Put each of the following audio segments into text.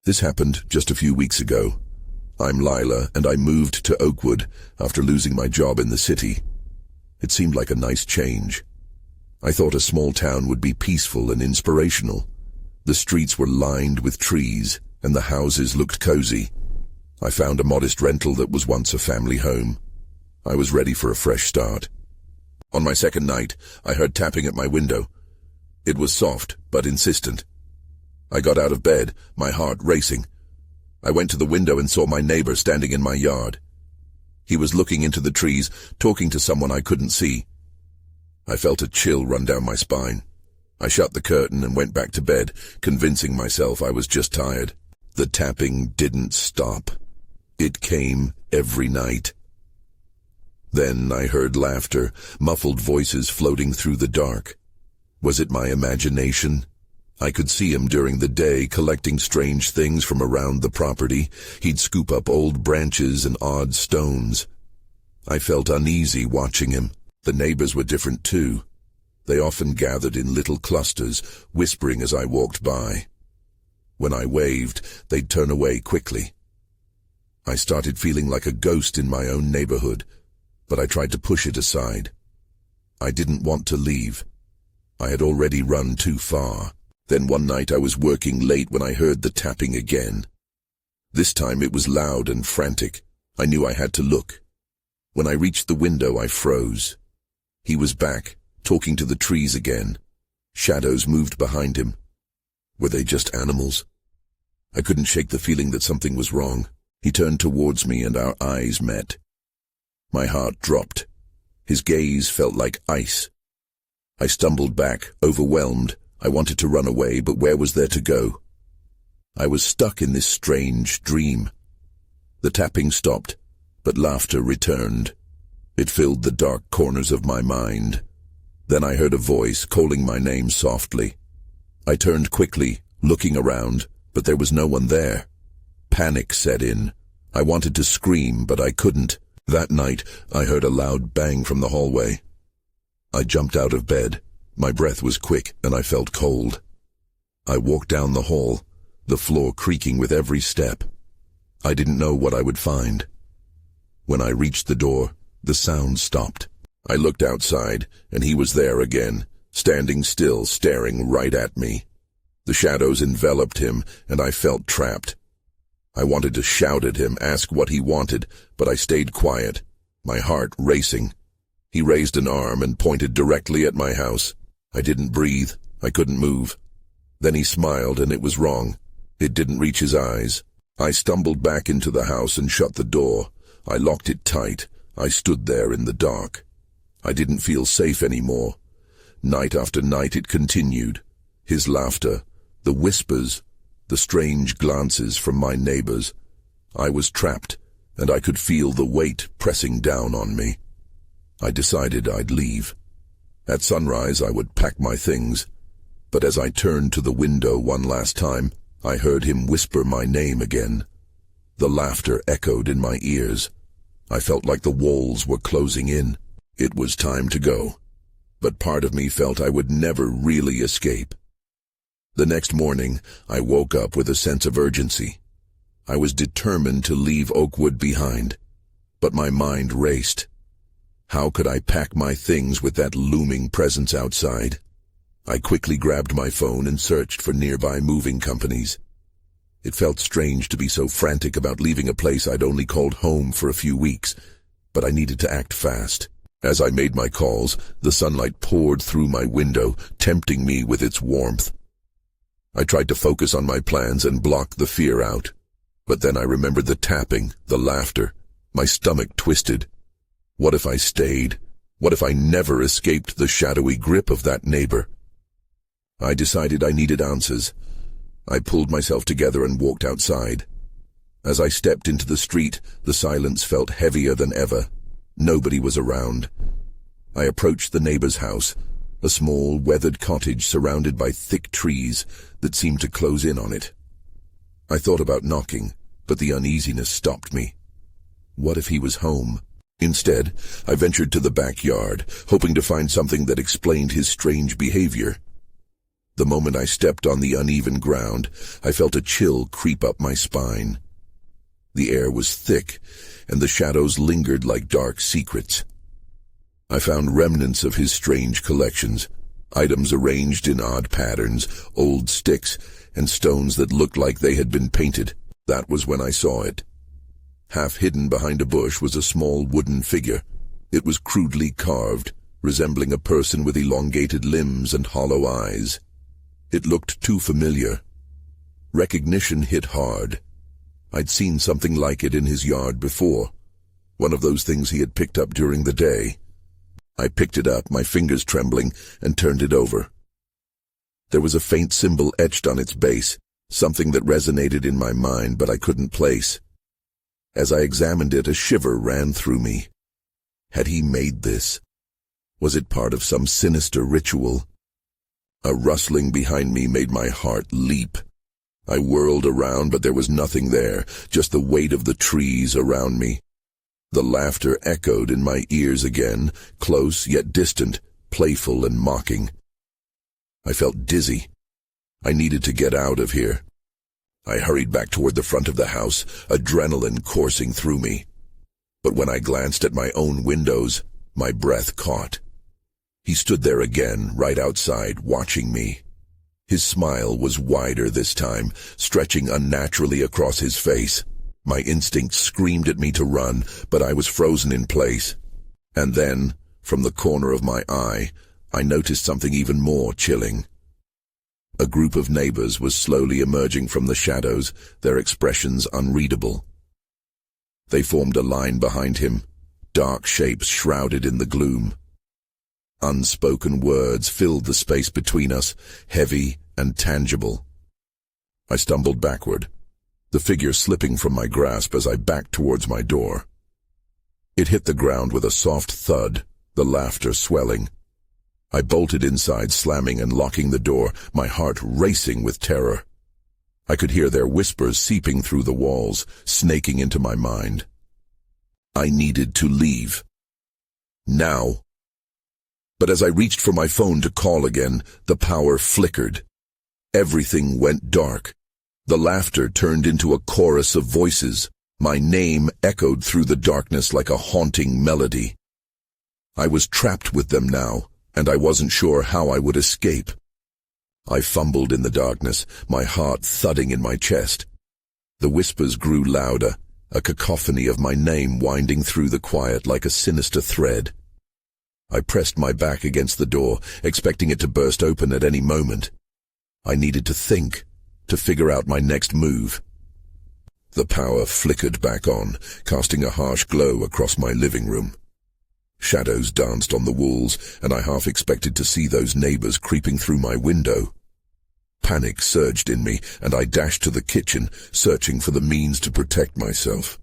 This happened just a few weeks ago. I'm Lila, and I moved to Oakwood after losing my job in the city. It seemed like a nice change. I thought a small town would be peaceful and inspirational. The streets were lined with trees, and the houses looked cozy. I found a modest rental that was once a family home. I was ready for a fresh start. On my second night, I heard tapping at my window. It was soft, but insistent. I got out of bed, my heart racing. I went to the window and saw my neighbor standing in my yard. He was looking into the trees, talking to someone I couldn't see. I felt a chill run down my spine. I shut the curtain and went back to bed, convincing myself I was just tired. The tapping didn't stop. It came every night. Then I heard laughter, muffled voices floating through the dark. Was it my imagination? I could see him during the day collecting strange things from around the property. He'd scoop up old branches and odd stones. I felt uneasy watching him. The neighbors were different too. They often gathered in little clusters, whispering as I walked by. When I waved, they'd turn away quickly. I started feeling like a ghost in my own neighborhood, but I tried to push it aside. I didn't want to leave. I had already run too far. Then one night I was working late when I heard the tapping again. This time it was loud and frantic. I knew I had to look. When I reached the window, I froze. He was back, talking to the trees again. Shadows moved behind him. Were they just animals? I couldn't shake the feeling that something was wrong. He turned towards me and our eyes met. My heart dropped. His gaze felt like ice. I stumbled back, overwhelmed. I wanted to run away, but where was there to go? I was stuck in this strange dream. The tapping stopped, but laughter returned. It filled the dark corners of my mind. Then I heard a voice calling my name softly. I turned quickly, looking around, but there was no one there. Panic set in. I wanted to scream, but I couldn't. That night, I heard a loud bang from the hallway. I jumped out of bed. My breath was quick, and I felt cold. I walked down the hall, the floor creaking with every step. I didn't know what I would find. When I reached the door, the sound stopped. I looked outside, and he was there again, standing still, staring right at me. The shadows enveloped him, and I felt trapped. I wanted to shout at him, ask what he wanted, but I stayed quiet, my heart racing. He raised an arm and pointed directly at my house. I didn't breathe. I couldn't move. Then he smiled, and it was wrong. It didn't reach his eyes. I stumbled back into the house and shut the door. I locked it tight. I stood there in the dark. I didn't feel safe anymore. Night after night it continued. His laughter, the whispers, the strange glances from my neighbors. I was trapped, and I could feel the weight pressing down on me. I decided I'd leave. At sunrise, I would pack my things, but as I turned to the window one last time, I heard him whisper my name again. The laughter echoed in my ears. I felt like the walls were closing in. It was time to go, but part of me felt I would never really escape. The next morning, I woke up with a sense of urgency. I was determined to leave Oakwood behind, but my mind raced. How could I pack my things with that looming presence outside? I quickly grabbed my phone and searched for nearby moving companies. It felt strange to be so frantic about leaving a place I'd only called home for a few weeks, but I needed to act fast. As I made my calls, the sunlight poured through my window, tempting me with its warmth. I tried to focus on my plans and block the fear out, but then I remembered the tapping, the laughter. My stomach twisted. What if I stayed? What if I never escaped the shadowy grip of that neighbor? I decided I needed answers. I pulled myself together and walked outside. As I stepped into the street, the silence felt heavier than ever. Nobody was around. I approached the neighbor's house, a small, weathered cottage surrounded by thick trees that seemed to close in on it. I thought about knocking, but the uneasiness stopped me. What if he was home? Instead, I ventured to the backyard, hoping to find something that explained his strange behavior. The moment I stepped on the uneven ground, I felt a chill creep up my spine. The air was thick, and the shadows lingered like dark secrets. I found remnants of his strange collections, items arranged in odd patterns, old sticks, and stones that looked like they had been painted. That was when I saw it. Half hidden behind a bush was a small wooden figure. It was crudely carved, resembling a person with elongated limbs and hollow eyes. It looked too familiar. Recognition hit hard. I'd seen something like it in his yard before, one of those things he had picked up during the day. I picked it up, my fingers trembling, and turned it over. There was a faint symbol etched on its base, something that resonated in my mind but I couldn't place. As I examined it, a shiver ran through me. Had he made this? Was it part of some sinister ritual? A rustling behind me made my heart leap. I whirled around, but there was nothing there, just the weight of the trees around me. The laughter echoed in my ears again, close yet distant, playful and mocking. I felt dizzy. I needed to get out of here. I hurried back toward the front of the house, adrenaline coursing through me. But when I glanced at my own windows, my breath caught. He stood there again, right outside, watching me. His smile was wider this time, stretching unnaturally across his face. My instincts screamed at me to run, but I was frozen in place. And then, from the corner of my eye, I noticed something even more chilling. A group of neighbors was slowly emerging from the shadows, their expressions unreadable. They formed a line behind him, dark shapes shrouded in the gloom. Unspoken words filled the space between us, heavy and tangible. I stumbled backward, the figure slipping from my grasp as I backed towards my door. It hit the ground with a soft thud, the laughter swelling. I bolted inside, slamming and locking the door, my heart racing with terror. I could hear their whispers seeping through the walls, snaking into my mind. I needed to leave. Now. But as I reached for my phone to call again, the power flickered. Everything went dark. The laughter turned into a chorus of voices. My name echoed through the darkness like a haunting melody. I was trapped with them now, and I wasn't sure how I would escape. I fumbled in the darkness, my heart thudding in my chest. The whispers grew louder, a cacophony of my name winding through the quiet like a sinister thread. I pressed my back against the door, expecting it to burst open at any moment. I needed to think, to figure out my next move. The power flickered back on, casting a harsh glow across my living room. Shadows danced on the walls, and I half expected to see those neighbors creeping through my window. Panic surged in me, and I dashed to the kitchen, searching for the means to protect myself.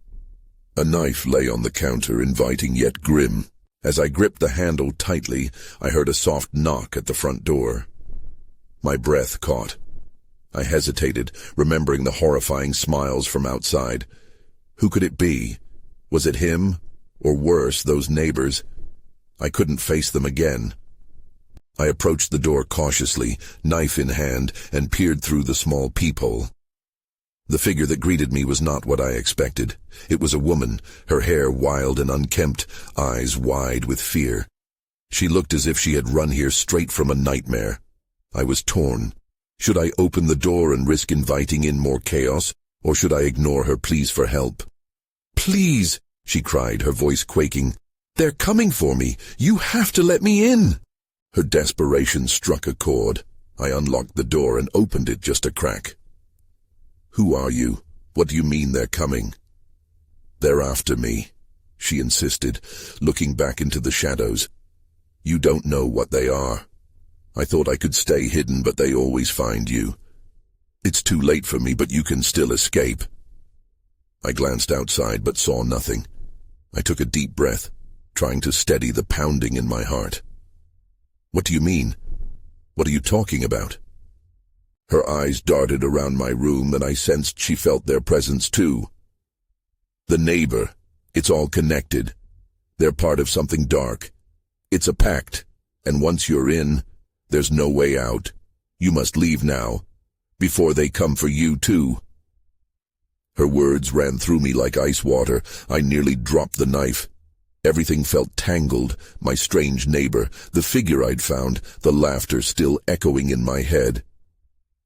A knife lay on the counter, inviting yet grim. As I gripped the handle tightly, I heard a soft knock at the front door. My breath caught. I hesitated, remembering the horrifying smiles from outside. Who could it be? Was it him? Or worse, those neighbors? I couldn't face them again. I approached the door cautiously, knife in hand, and peered through the small peephole. The figure that greeted me was not what I expected. It was a woman, her hair wild and unkempt, eyes wide with fear. She looked as if she had run here straight from a nightmare. I was torn. Should I open the door and risk inviting in more chaos, or should I ignore her pleas for help? "Please," she cried, her voice quaking. "They're coming for me. You have to let me in." Her desperation struck a chord. I unlocked the door and opened it just a crack. "Who are you? What do you mean they're coming?" "They're after me," she insisted, looking back into the shadows. "You don't know what they are. I thought I could stay hidden, but they always find you. It's too late for me, but you can still escape." I glanced outside, but saw nothing. I took a deep breath, trying to steady the pounding in my heart. "What do you mean? What are you talking about?" Her eyes darted around my room, and I sensed she felt their presence too. "The neighbor. It's all connected. They're part of something dark. It's a pact, and once you're in, there's no way out. You must leave now, before they come for you too." Her words ran through me like ice water. I nearly dropped the knife. Everything felt tangled, my strange neighbor, the figure I'd found, the laughter still echoing in my head.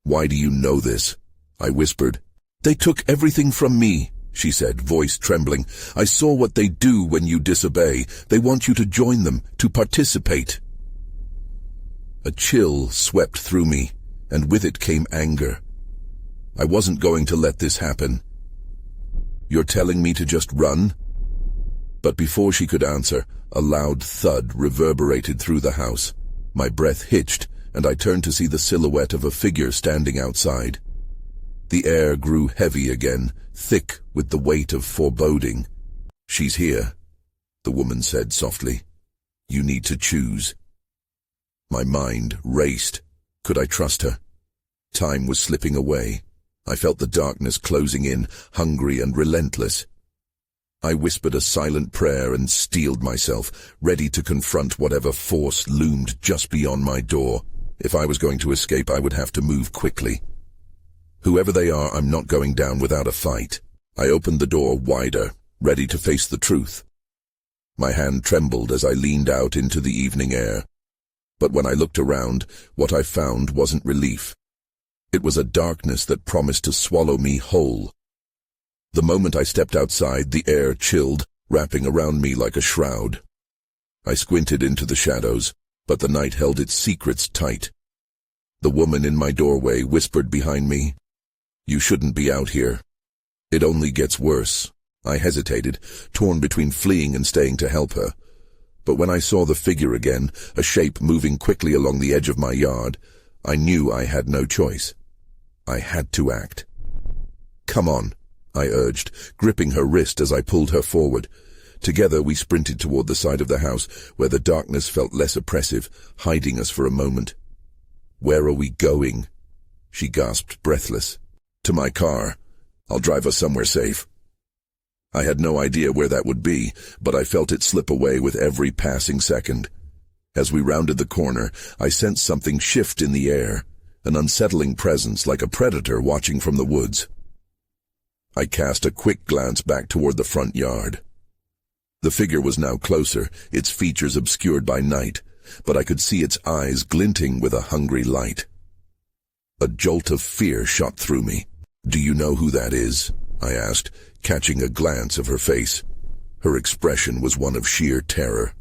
"Why do you know this?" I whispered. "They took everything from me," she said, voice trembling. "I saw what they do when you disobey. They want you to join them, to participate." A chill swept through me, and with it came anger. I wasn't going to let this happen. "You're telling me to just run?" But before she could answer, a loud thud reverberated through the house. My breath hitched, and I turned to see the silhouette of a figure standing outside. The air grew heavy again, thick with the weight of foreboding. "She's here," the woman said softly. "You need to choose." My mind raced. Could I trust her? Time was slipping away. I felt the darkness closing in, hungry and relentless. I whispered a silent prayer and steeled myself, ready to confront whatever force loomed just beyond my door. If I was going to escape, I would have to move quickly. Whoever they are, I'm not going down without a fight. I opened the door wider, ready to face the truth. My hand trembled as I leaned out into the evening air. But when I looked around, what I found wasn't relief. It was a darkness that promised to swallow me whole. The moment I stepped outside, the air chilled, wrapping around me like a shroud. I squinted into the shadows, but the night held its secrets tight. The woman in my doorway whispered behind me, "You shouldn't be out here. It only gets worse." I hesitated, torn between fleeing and staying to help her. But when I saw the figure again, a shape moving quickly along the edge of my yard, I knew I had no choice. I had to act. "Come on," I urged, gripping her wrist as I pulled her forward. Together we sprinted toward the side of the house, where the darkness felt less oppressive, hiding us for a moment. "Where are we going?" she gasped, breathless. "To my car. I'll drive us somewhere safe." I had no idea where that would be, but I felt it slip away with every passing second. As we rounded the corner, I sensed something shift in the air, an unsettling presence like a predator watching from the woods. I cast a quick glance back toward the front yard. The figure was now closer, its features obscured by night, but I could see its eyes glinting with a hungry light. A jolt of fear shot through me. "Do you know who that is?" I asked, catching a glance of her face. Her expression was one of sheer terror.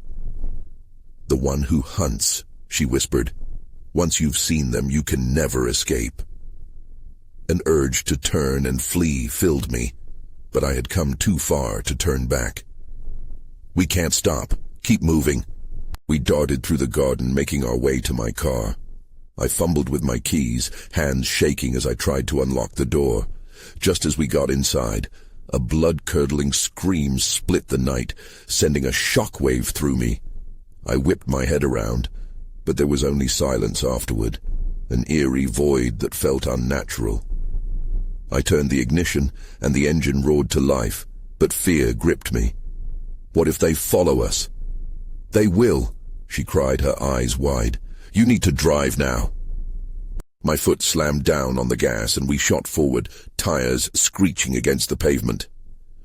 "The one who hunts," she whispered. "Once you've seen them, you can never escape." An urge to turn and flee filled me, but I had come too far to turn back. "We can't stop. Keep moving." We darted through the garden, making our way to my car. I fumbled with my keys, hands shaking as I tried to unlock the door. Just as we got inside, a blood-curdling scream split the night, sending a shockwave through me. I whipped my head around, but there was only silence afterward, an eerie void that felt unnatural. I turned the ignition, and the engine roared to life, but fear gripped me. What if they follow us? "They will," she cried, her eyes wide. "You need to drive now." My foot slammed down on the gas, and we shot forward, tires screeching against the pavement.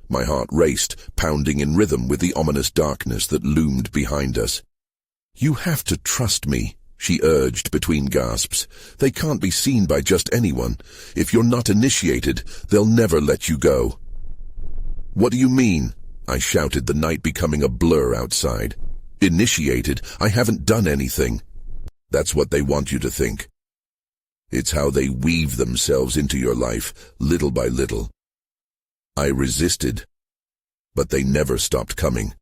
My heart raced, pounding in rhythm with the ominous darkness that loomed behind us. "You have to trust me," she urged between gasps. "They can't be seen by just anyone. If you're not initiated, they'll never let you go." "What do you mean?" I shouted, the night becoming a blur outside. "Initiated? I haven't done anything." "That's what they want you to think. It's how they weave themselves into your life, little by little." I resisted, but they never stopped coming.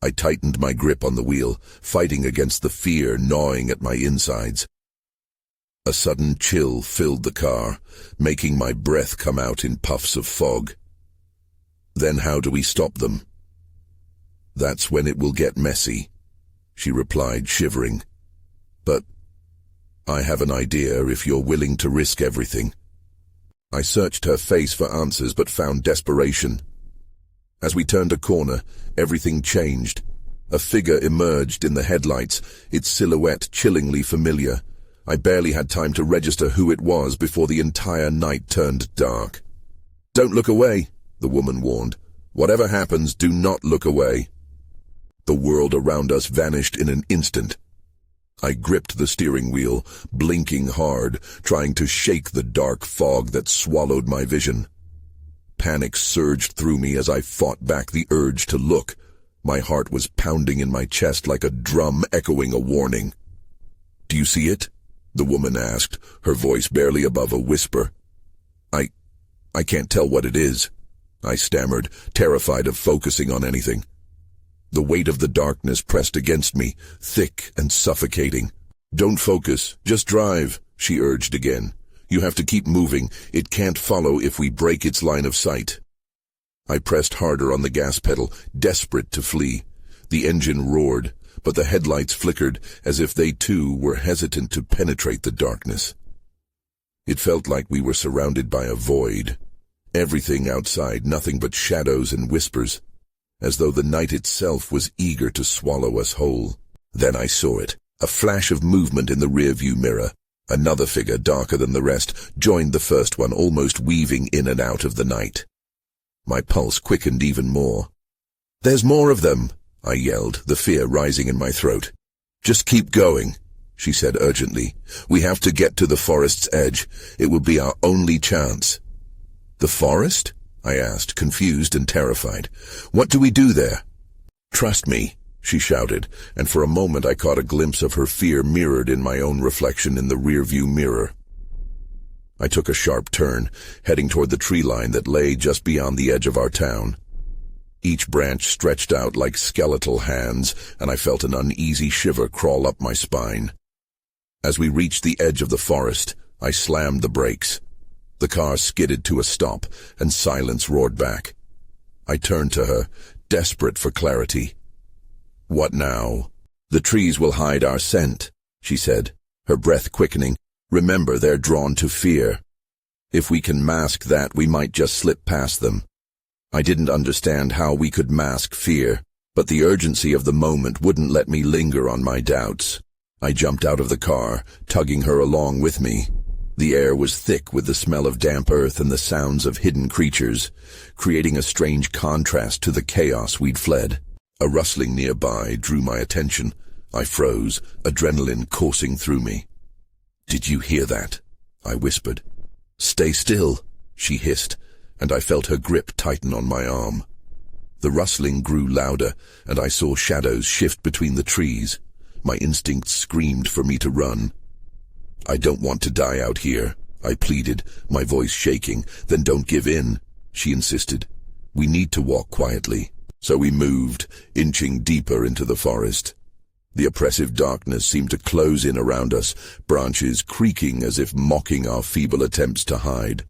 I tightened my grip on the wheel, fighting against the fear gnawing at my insides. A sudden chill filled the car, making my breath come out in puffs of fog. "Then how do we stop them?" "That's when it will get messy," she replied, shivering. "But I have an idea if you're willing to risk everything." I searched her face for answers but found desperation. As we turned a corner, everything changed. A figure emerged in the headlights, its silhouette chillingly familiar. I barely had time to register who it was before the entire night turned dark. "Don't look away," the woman warned. "Whatever happens, do not look away." The world around us vanished in an instant. I gripped the steering wheel, blinking hard, trying to shake the dark fog that swallowed my vision. Panic surged through me as I fought back the urge to look. My heart was pounding in my chest like a drum echoing a warning. "Do you see it?" the woman asked, her voice barely above a whisper. I can't tell what it is," I stammered, terrified of focusing on anything. The weight of the darkness pressed against me, thick and suffocating. "Don't focus, just drive," she urged again. "You have to keep moving. It can't follow if we break its line of sight." I pressed harder on the gas pedal, desperate to flee. The engine roared, but the headlights flickered as if they too were hesitant to penetrate the darkness. It felt like we were surrounded by a void. Everything outside, nothing but shadows and whispers, as though the night itself was eager to swallow us whole. Then I saw it, a flash of movement in the rearview mirror. Another figure, darker than the rest, joined the first one, almost weaving in and out of the night. My pulse quickened even more. "There's more of them," I yelled, the fear rising in my throat. "Just keep going," she said urgently. "We have to get to the forest's edge. It will be our only chance." "The forest?" I asked, confused and terrified. "What do we do there?" "Trust me," she shouted, and for a moment I caught a glimpse of her fear mirrored in my own reflection in the rearview mirror. I took a sharp turn, heading toward the tree line that lay just beyond the edge of our town. Each branch stretched out like skeletal hands, and I felt an uneasy shiver crawl up my spine. As we reached the edge of the forest, I slammed the brakes. The car skidded to a stop, and silence roared back. I turned to her, desperate for clarity. "What now?" "The trees will hide our scent," she said, her breath quickening. "Remember, they're drawn to fear. If we can mask that, we might just slip past them." I didn't understand how we could mask fear, but the urgency of the moment wouldn't let me linger on my doubts. I jumped out of the car, tugging her along with me. The air was thick with the smell of damp earth and the sounds of hidden creatures, creating a strange contrast to the chaos we'd fled. A rustling nearby drew my attention. I froze, adrenaline coursing through me. "Did you hear that?" I whispered. "Stay still," she hissed, and I felt her grip tighten on my arm. The rustling grew louder, and I saw shadows shift between the trees. My instincts screamed for me to run. "I don't want to die out here," I pleaded, my voice shaking. "Then don't give in," she insisted. "We need to walk quietly." So we moved, inching deeper into the forest. The oppressive darkness seemed to close in around us, branches creaking as if mocking our feeble attempts to hide.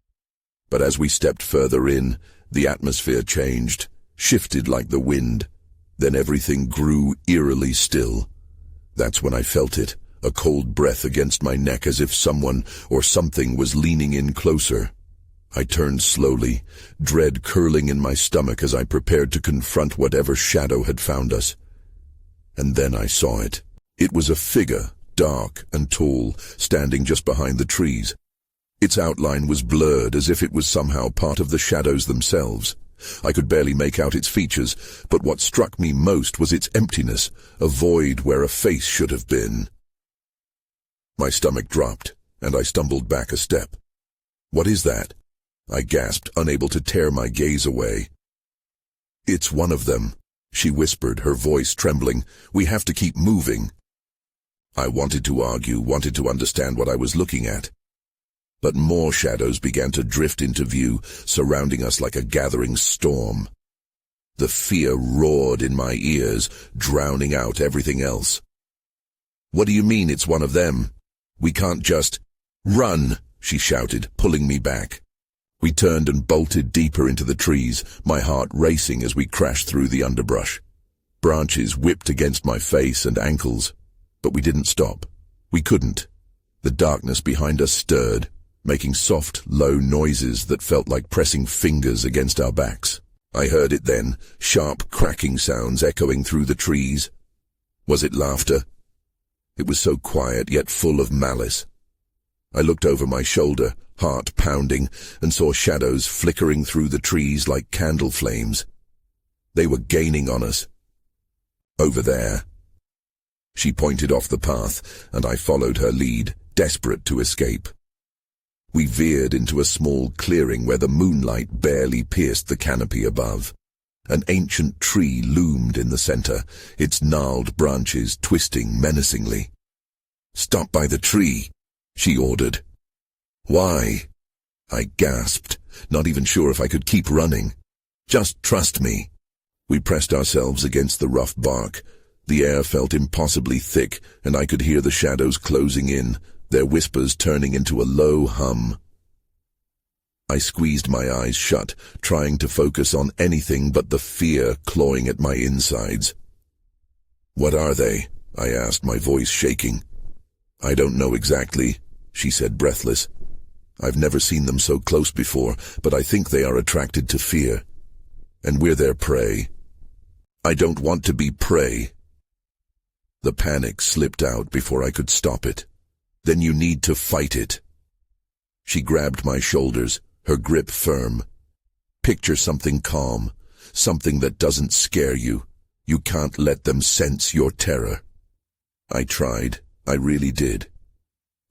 But as we stepped further in, the atmosphere changed, shifted like the wind. Then everything grew eerily still. That's when I felt it, a cold breath against my neck as if someone or something was leaning in closer. I turned slowly, dread curling in my stomach as I prepared to confront whatever shadow had found us. And then I saw it. It was a figure, dark and tall, standing just behind the trees. Its outline was blurred as if it was somehow part of the shadows themselves. I could barely make out its features, but what struck me most was its emptiness, a void where a face should have been. My stomach dropped, and I stumbled back a step. "What is that?" I gasped, unable to tear my gaze away. "It's one of them," she whispered, her voice trembling. "We have to keep moving." I wanted to argue, wanted to understand what I was looking at. But more shadows began to drift into view, surrounding us like a gathering storm. The fear roared in my ears, drowning out everything else. "What do you mean it's one of them? We can't just—" "Run!" she shouted, pulling me back. We turned and bolted deeper into the trees, my heart racing as we crashed through the underbrush. Branches whipped against my face and ankles, but we didn't stop. We couldn't. The darkness behind us stirred, making soft, low noises that felt like pressing fingers against our backs. I heard it then, sharp cracking sounds echoing through the trees. Was it laughter? It was so quiet, yet full of malice. I looked over my shoulder, heart pounding, and saw shadows flickering through the trees like candle flames. They were gaining on us. Over there. She pointed off the path, and I followed her lead, desperate to escape. We veered into a small clearing where the moonlight barely pierced the canopy above. An ancient tree loomed in the center, its gnarled branches twisting menacingly. "Stop by the tree," she ordered. "Why?" I gasped, not even sure if I could keep running. "Just trust me." We pressed ourselves against the rough bark. The air felt impossibly thick, and I could hear the shadows closing in, their whispers turning into a low hum. I squeezed my eyes shut, trying to focus on anything but the fear clawing at my insides. "What are they?" I asked, my voice shaking. "I don't know exactly," she said, breathless. "I've never seen them so close before, but I think they are attracted to fear. And we're their prey." "I don't want to be prey." The panic slipped out before I could stop it. "Then you need to fight it." She grabbed my shoulders, her grip firm. "Picture something calm, something that doesn't scare you. You can't let them sense your terror." I tried. I really did.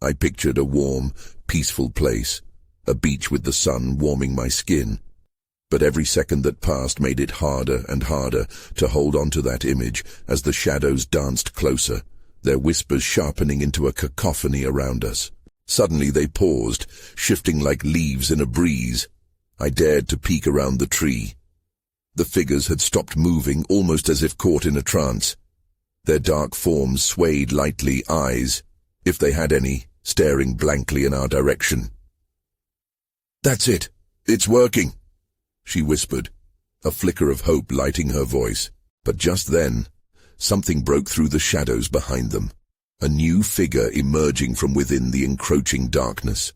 I pictured a warm, peaceful place, a beach with the sun warming my skin. But every second that passed made it harder and harder to hold on to that image as the shadows danced closer, their whispers sharpening into a cacophony around us. Suddenly they paused, shifting like leaves in a breeze. I dared to peek around the tree. The figures had stopped moving, almost as if caught in a trance. Their dark forms swayed lightly, eyes, if they had any, staring blankly in our direction. "That's it. It's working," she whispered, a flicker of hope lighting her voice. But just then, something broke through the shadows behind them, a new figure emerging from within the encroaching darkness.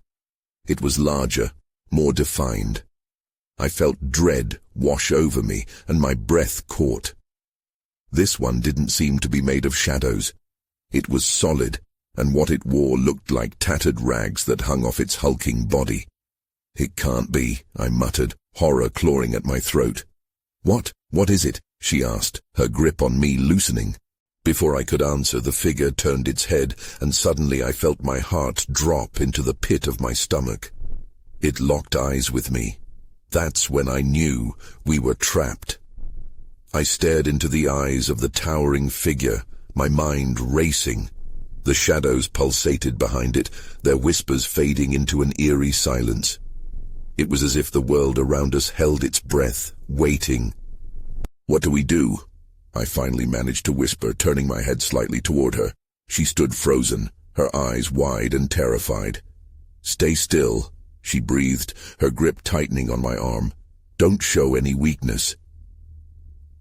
It was larger, more defined. I felt dread wash over me, and my breath caught. This one didn't seem to be made of shadows. It was solid, and what it wore looked like tattered rags that hung off its hulking body. "It can't be," I muttered, horror clawing at my throat. What is it?" she asked, her grip on me loosening. Before I could answer, the figure turned its head, and suddenly I felt my heart drop into the pit of my stomach. It locked eyes with me. That's when I knew we were trapped. I stared into the eyes of the towering figure, my mind racing. The shadows pulsated behind it, their whispers fading into an eerie silence. It was as if the world around us held its breath, waiting. "What do we do?" I finally managed to whisper, turning my head slightly toward her. She stood frozen, her eyes wide and terrified. "Stay still," she breathed, her grip tightening on my arm. "Don't show any weakness."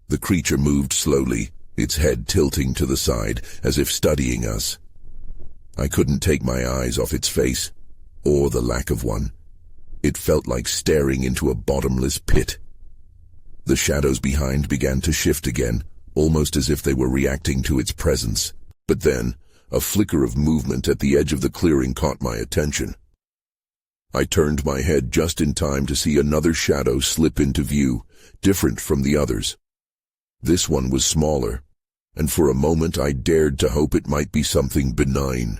The creature moved slowly, its head tilting to the side, as if studying us. I couldn't take my eyes off its face, or the lack of one. It felt like staring into a bottomless pit. The shadows behind began to shift again, almost as if they were reacting to its presence. But then, a flicker of movement at the edge of the clearing caught my attention. I turned my head just in time to see another shadow slip into view, different from the others. This one was smaller, and for a moment I dared to hope it might be something benign.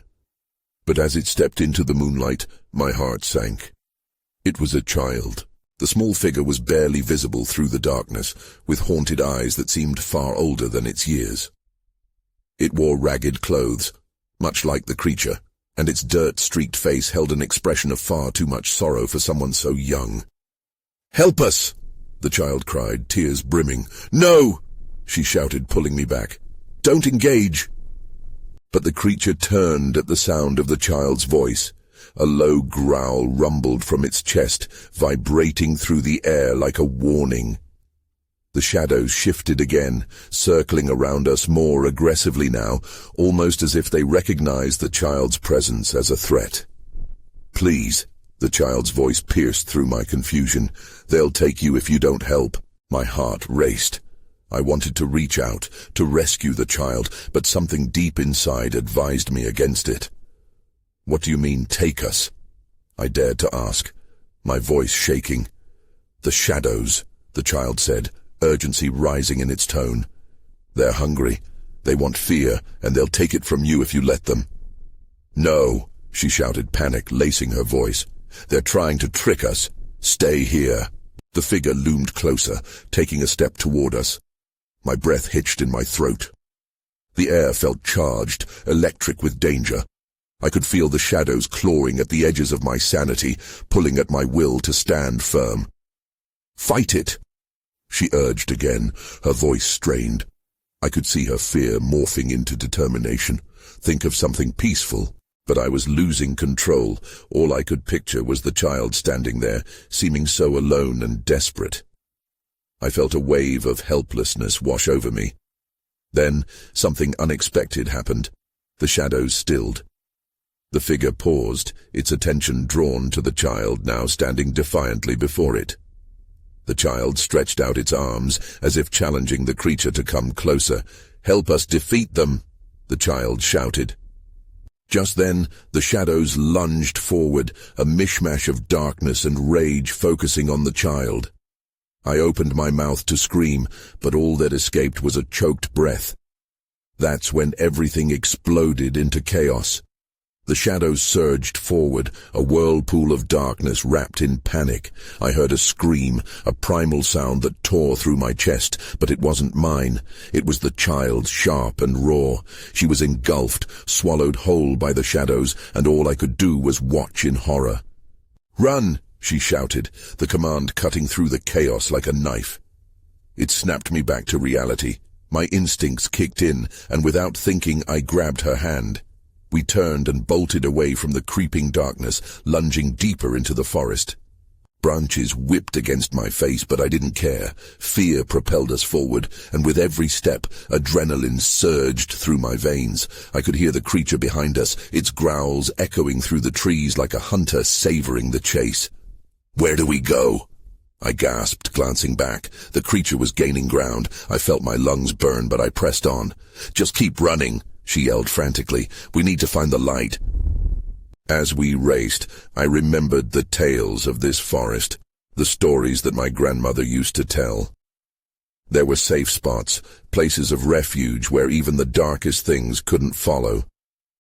But as it stepped into the moonlight, my heart sank. It was a child. The small figure was barely visible through the darkness, with haunted eyes that seemed far older than its years. It wore ragged clothes, much like the creature, and its dirt-streaked face held an expression of far too much sorrow for someone so young. "Help us!" the child cried, tears brimming. "No!" she shouted, pulling me back. "Don't engage!" But the creature turned at the sound of the child's voice. A low growl rumbled from its chest, vibrating through the air like a warning. The shadows shifted again, circling around us more aggressively now, almost as if they recognized the child's presence as a threat. "Please," the child's voice pierced through my confusion. "They'll take you if you don't help." My heart raced. I wanted to reach out, to rescue the child, but something deep inside advised me against it. "What do you mean, take us?" I dared to ask, my voice shaking. "The shadows," the child said, urgency rising in its tone. "They're hungry. They want fear, and they'll take it from you if you let them." "No," she shouted, panic lacing her voice. "They're trying to trick us. Stay here." The figure loomed closer, taking a step toward us. My breath hitched in my throat. The air felt charged, electric with danger. I could feel the shadows clawing at the edges of my sanity, pulling at my will to stand firm. "Fight it," she urged again, her voice strained. I could see her fear morphing into determination. Think of something peaceful. But I was losing control. All I could picture was the child standing there, seeming so alone and desperate. I felt a wave of helplessness wash over me. Then something unexpected happened. The shadows stilled. The figure paused, its attention drawn to the child now standing defiantly before it. The child stretched out its arms, as if challenging the creature to come closer. "Help us defeat them," the child shouted. Just then, the shadows lunged forward, a mishmash of darkness and rage focusing on the child. I opened my mouth to scream, but all that escaped was a choked breath. That's when everything exploded into chaos. The shadows surged forward, a whirlpool of darkness wrapped in panic. I heard a scream, a primal sound that tore through my chest, but it wasn't mine. It was the child's, sharp and raw. She was engulfed, swallowed whole by the shadows, and all I could do was watch in horror. "Run!" she shouted, the command cutting through the chaos like a knife. It snapped me back to reality. My instincts kicked in, and without thinking I grabbed her hand. We turned and bolted away from the creeping darkness, lunging deeper into the forest. Branches whipped against my face, but I didn't care. Fear propelled us forward, and with every step, adrenaline surged through my veins. I could hear the creature behind us, its growls echoing through the trees like a hunter savoring the chase. "Where do we go?" I gasped, glancing back. The creature was gaining ground. I felt my lungs burn, but I pressed on. "Just keep running," she yelled frantically. "We need to find the light." As we raced, I remembered the tales of this forest, the stories that my grandmother used to tell. There were safe spots, places of refuge where even the darkest things couldn't follow.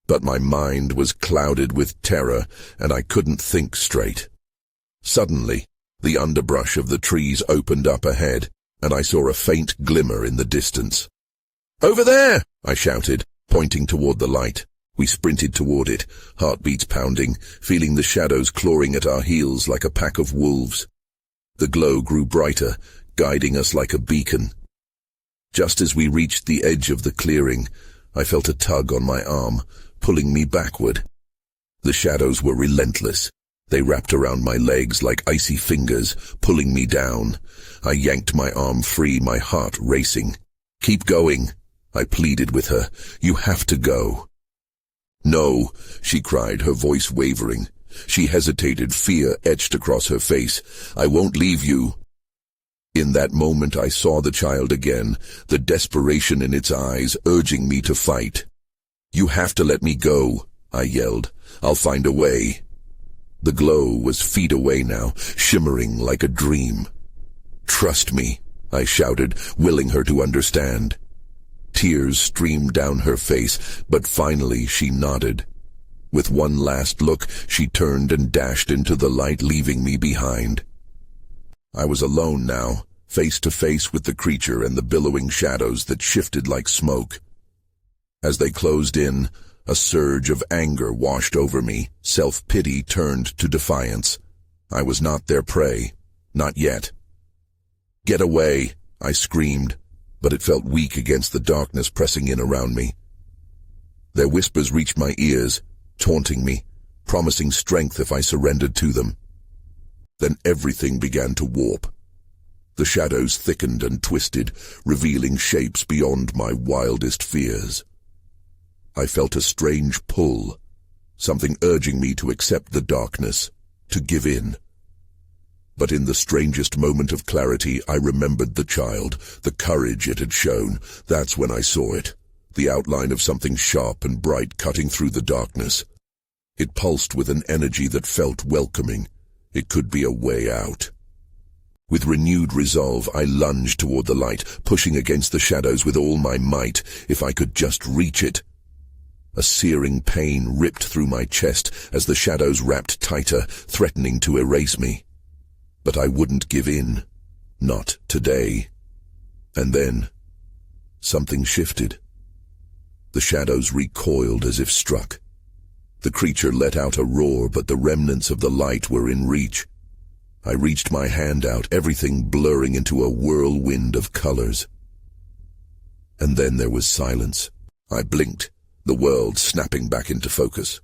But my mind was clouded with terror, and I couldn't think straight. Suddenly, the underbrush of the trees opened up ahead, and I saw a faint glimmer in the distance. "Over there!" I shouted, pointing toward the light. We sprinted toward it, heartbeats pounding, feeling the shadows clawing at our heels like a pack of wolves. The glow grew brighter, guiding us like a beacon. Just as we reached the edge of the clearing, I felt a tug on my arm, pulling me backward. The shadows were relentless. They wrapped around my legs like icy fingers, pulling me down. I yanked my arm free, my heart racing. "Keep going," I pleaded with her. "You have to go." "No," she cried, her voice wavering. She hesitated, fear etched across her face. "I won't leave you." In that moment I saw the child again, the desperation in its eyes, urging me to fight. "You have to let me go," I yelled. "I'll find a way." The glow was feet away now, shimmering like a dream. "Trust me," I shouted, willing her to understand. Tears streamed down her face, but finally she nodded. With one last look, she turned and dashed into the light, leaving me behind. I was alone now, face to face with the creature and the billowing shadows that shifted like smoke. As they closed in, a surge of anger washed over me. Self-pity turned to defiance. I was not their prey. Not yet. "Get away," I screamed, but it felt weak against the darkness pressing in around me. Their whispers reached my ears, taunting me, promising strength if I surrendered to them. Then everything began to warp. The shadows thickened and twisted, revealing shapes beyond my wildest fears. I felt a strange pull, something urging me to accept the darkness, to give in. But in the strangest moment of clarity, I remembered the child, the courage it had shown. That's when I saw it, the outline of something sharp and bright cutting through the darkness. It pulsed with an energy that felt welcoming. It could be a way out. With renewed resolve, I lunged toward the light, pushing against the shadows with all my might, if I could just reach it. A searing pain ripped through my chest as the shadows wrapped tighter, threatening to erase me. But I wouldn't give in. Not today. And then, something shifted. The shadows recoiled as if struck. The creature let out a roar, but the remnants of the light were in reach. I reached my hand out, everything blurring into a whirlwind of colors. And then there was silence. I blinked, the world snapping back into focus.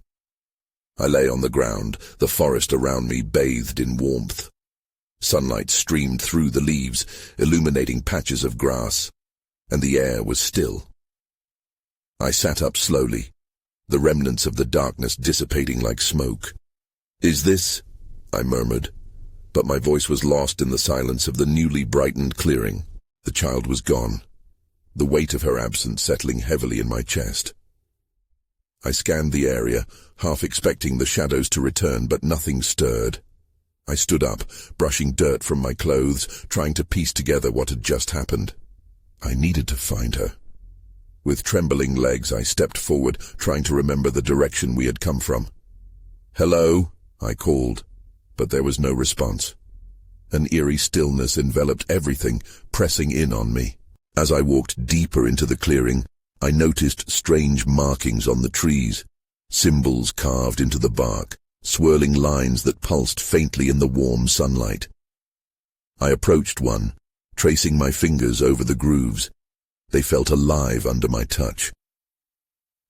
I lay on the ground, the forest around me bathed in warmth. Sunlight streamed through the leaves, illuminating patches of grass, and the air was still. I sat up slowly, the remnants of the darkness dissipating like smoke. "Is this?" I murmured, but my voice was lost in the silence of the newly brightened clearing. The child was gone, the weight of her absence settling heavily in my chest. I scanned the area, half expecting the shadows to return, but nothing stirred. I stood up, brushing dirt from my clothes, trying to piece together what had just happened. I needed to find her. With trembling legs, I stepped forward, trying to remember the direction we had come from. "Hello?" I called, but there was no response. An eerie stillness enveloped everything, pressing in on me. As I walked deeper into the clearing, I noticed strange markings on the trees, symbols carved into the bark, swirling lines that pulsed faintly in the warm sunlight. I approached one, tracing my fingers over the grooves. They felt alive under my touch.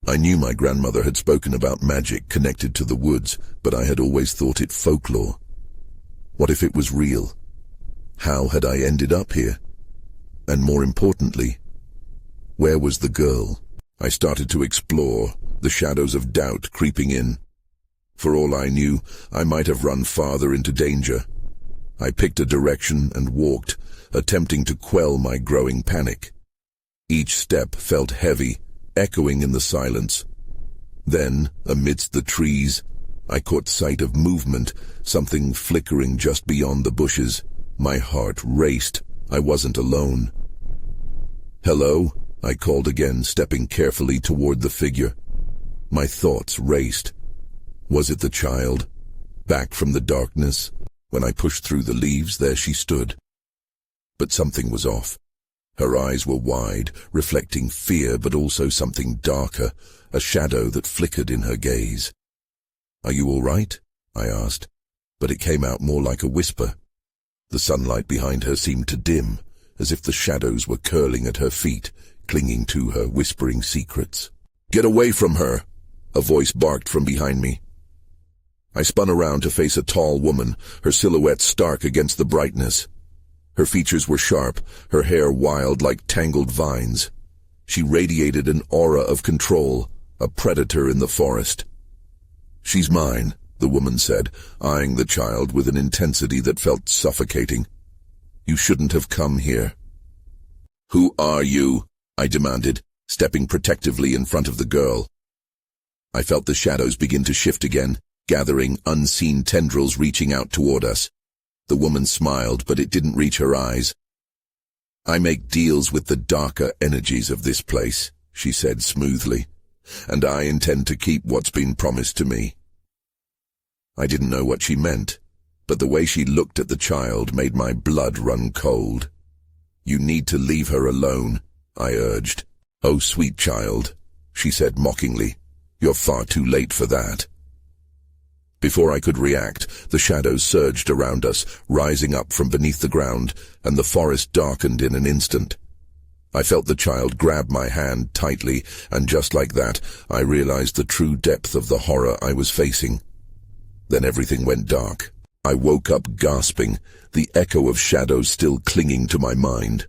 I knew my grandmother had spoken about magic connected to the woods, but I had always thought it folklore. What if it was real? How had I ended up here? And more importantly, where was the girl? I started to explore, the shadows of doubt creeping in. For all I knew, I might have run farther into danger. I picked a direction and walked, attempting to quell my growing panic. Each step felt heavy, echoing in the silence. Then, amidst the trees, I caught sight of movement, something flickering just beyond the bushes. My heart raced. I wasn't alone. "Hello?" I called again, stepping carefully toward the figure. My thoughts raced. Was it the child? Back from the darkness? When I pushed through the leaves, there she stood. But something was off. Her eyes were wide, reflecting fear, but also something darker, a shadow that flickered in her gaze. "Are you all right?" I asked, but it came out more like a whisper. The sunlight behind her seemed to dim, as if the shadows were curling at her feet, clinging to her, whispering secrets. "Get away from her!" a voice barked from behind me. I spun around to face a tall woman, her silhouette stark against the brightness. Her features were sharp, her hair wild like tangled vines. She radiated an aura of control, a predator in the forest. "She's mine," the woman said, eyeing the child with an intensity that felt suffocating. "You shouldn't have come here." "Who are you?" I demanded, stepping protectively in front of the girl. I felt the shadows begin to shift again, gathering unseen tendrils reaching out toward us. The woman smiled, but it didn't reach her eyes. "I make deals with the darker energies of this place," she said smoothly, "and I intend to keep what's been promised to me." I didn't know what she meant, but the way she looked at the child made my blood run cold. "You need to leave her alone," I urged. "Oh, sweet child," she said mockingly, "you're far too late for that." Before I could react, the shadows surged around us, rising up from beneath the ground, and the forest darkened in an instant. I felt the child grab my hand tightly, and just like that, I realized the true depth of the horror I was facing. Then everything went dark. I woke up gasping, the echo of shadows still clinging to my mind.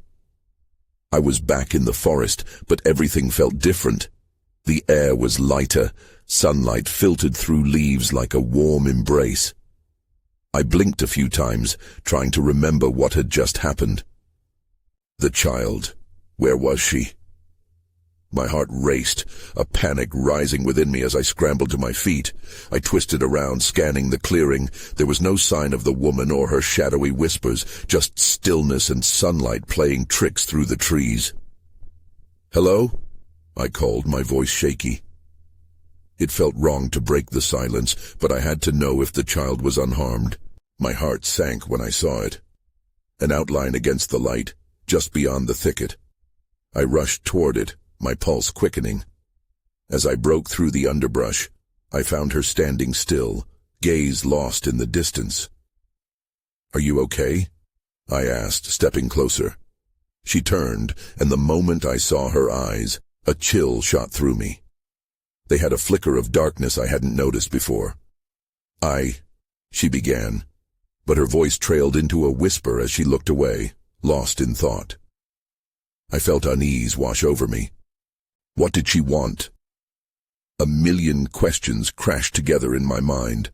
I was back in the forest, but everything felt different. The air was lighter, sunlight filtered through leaves like a warm embrace. I blinked a few times, trying to remember what had just happened. The child. Where was she? My heart raced, a panic rising within me as I scrambled to my feet. I twisted around, scanning the clearing. There was no sign of the woman or her shadowy whispers, just stillness and sunlight playing tricks through the trees. "Hello?" I called, my voice shaky. It felt wrong to break the silence, but I had to know if the child was unharmed. My heart sank when I saw it. An outline against the light, just beyond the thicket. I rushed toward it, my pulse quickening. As I broke through the underbrush, I found her standing still, gaze lost in the distance. "Are you okay?" I asked, stepping closer. She turned, and the moment I saw her eyes, a chill shot through me. They had a flicker of darkness I hadn't noticed before. She began, but her voice trailed into a whisper as she looked away, lost in thought. I felt unease wash over me. What did she want? A million questions crashed together in my mind.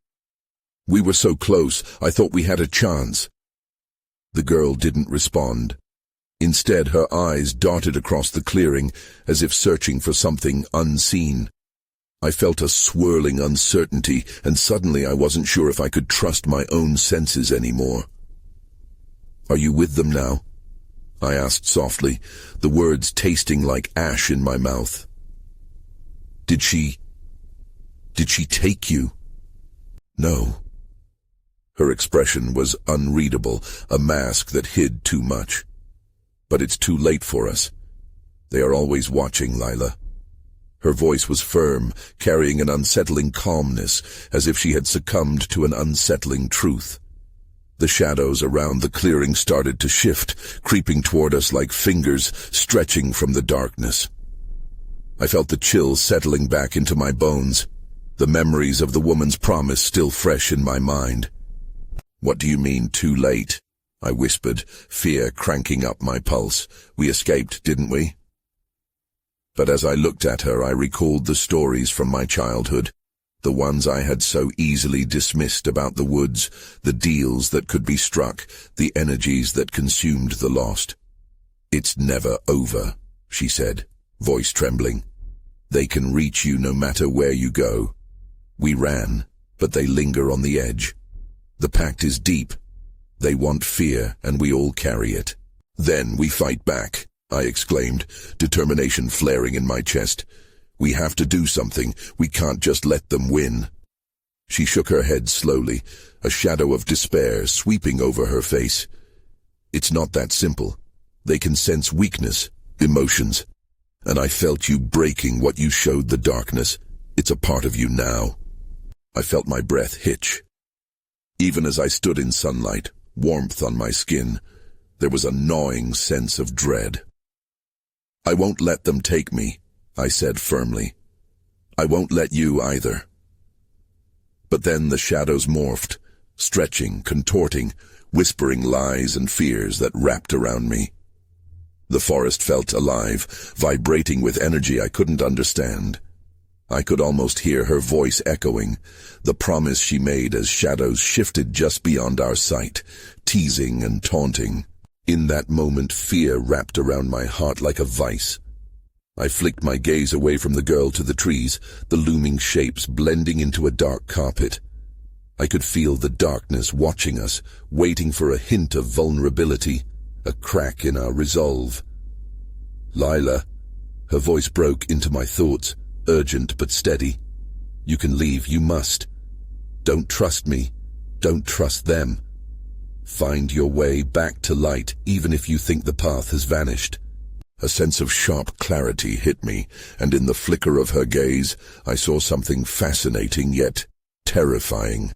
We were so close, I thought we had a chance. The girl didn't respond. Instead, her eyes darted across the clearing, as if searching for something unseen. I felt a swirling uncertainty, and suddenly I wasn't sure if I could trust my own senses anymore. "Are you with them now?" I asked softly, the words tasting like ash in my mouth. Did she take you?" "No." Her expression was unreadable, a mask that hid too much. "But it's too late for us. They are always watching, Lila." Her voice was firm, carrying an unsettling calmness, as if she had succumbed to an unsettling truth. The shadows around the clearing started to shift, creeping toward us like fingers stretching from the darkness. I felt the chill settling back into my bones, the memories of the woman's promise still fresh in my mind. "What do you mean, too late?" I whispered, fear cranking up my pulse. "We escaped, didn't we?" But as I looked at her, I recalled the stories from my childhood, the ones I had so easily dismissed about the woods, the deals that could be struck, the energies that consumed the lost. "It's never over," she said, voice trembling. "They can reach you no matter where you go. We ran, but they linger on the edge. The pact is deep. They want fear, and we all carry it. Then we fight back," I exclaimed, determination flaring in my chest. "We have to do something. We can't just let them win." She shook her head slowly, a shadow of despair sweeping over her face. "It's not that simple. They can sense weakness, emotions. And I felt you breaking what you showed the darkness. It's a part of you now." I felt my breath hitch. Even as I stood in sunlight, warmth on my skin, there was a gnawing sense of dread. "I won't let them take me," I said firmly. "I won't let you either." But then the shadows morphed, stretching, contorting, whispering lies and fears that wrapped around me. The forest felt alive, vibrating with energy I couldn't understand. I could almost hear her voice echoing, the promise she made as shadows shifted just beyond our sight, teasing and taunting. In that moment, fear wrapped around my heart like a vice. I flicked my gaze away from the girl to the trees, the looming shapes blending into a dark carpet. I could feel the darkness watching us, waiting for a hint of vulnerability, a crack in our resolve. "Lila," her voice broke into my thoughts, urgent but steady. "You can leave, you must. Don't trust me. Don't trust them. Find your way back to light, even if you think the path has vanished." A sense of sharp clarity hit me, and in the flicker of her gaze, I saw something fascinating yet terrifying.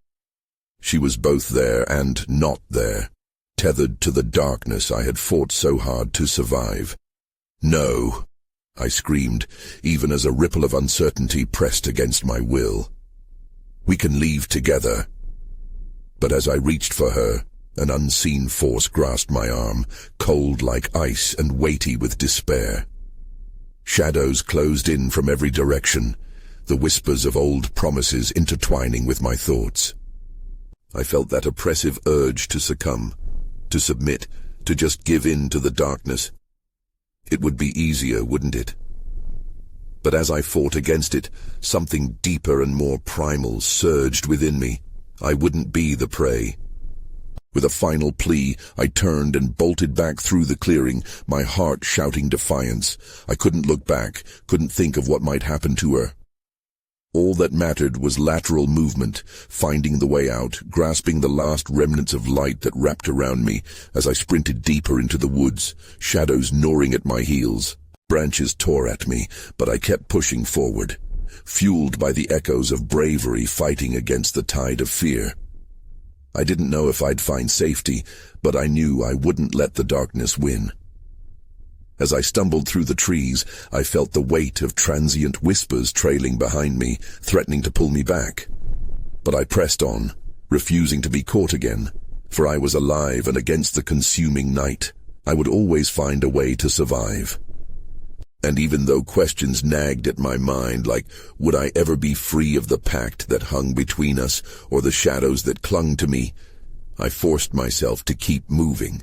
She was both there and not there, tethered to the darkness I had fought so hard to survive. "No," I screamed, even as a ripple of uncertainty pressed against my will. "We can leave together." But as I reached for her, an unseen force grasped my arm, cold like ice and weighty with despair. Shadows closed in from every direction, the whispers of old promises intertwining with my thoughts. I felt that oppressive urge to succumb, to submit, to just give in to the darkness. It would be easier, wouldn't it? But as I fought against it, something deeper and more primal surged within me. I wouldn't be the prey. With a final plea, I turned and bolted back through the clearing, my heart shouting defiance. I couldn't look back, couldn't think of what might happen to her. All that mattered was lateral movement, finding the way out, grasping the last remnants of light that wrapped around me as I sprinted deeper into the woods, shadows gnawing at my heels. Branches tore at me, but I kept pushing forward, fueled by the echoes of bravery fighting against the tide of fear. I didn't know if I'd find safety, but I knew I wouldn't let the darkness win. As I stumbled through the trees, I felt the weight of transient whispers trailing behind me, threatening to pull me back. But I pressed on, refusing to be caught again, for I was alive and against the consuming night. I would always find a way to survive. And even though questions nagged at my mind, like would I ever be free of the pact that hung between us or the shadows that clung to me, I forced myself to keep moving.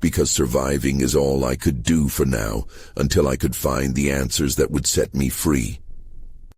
Because surviving is all I could do for now, until I could find the answers that would set me free.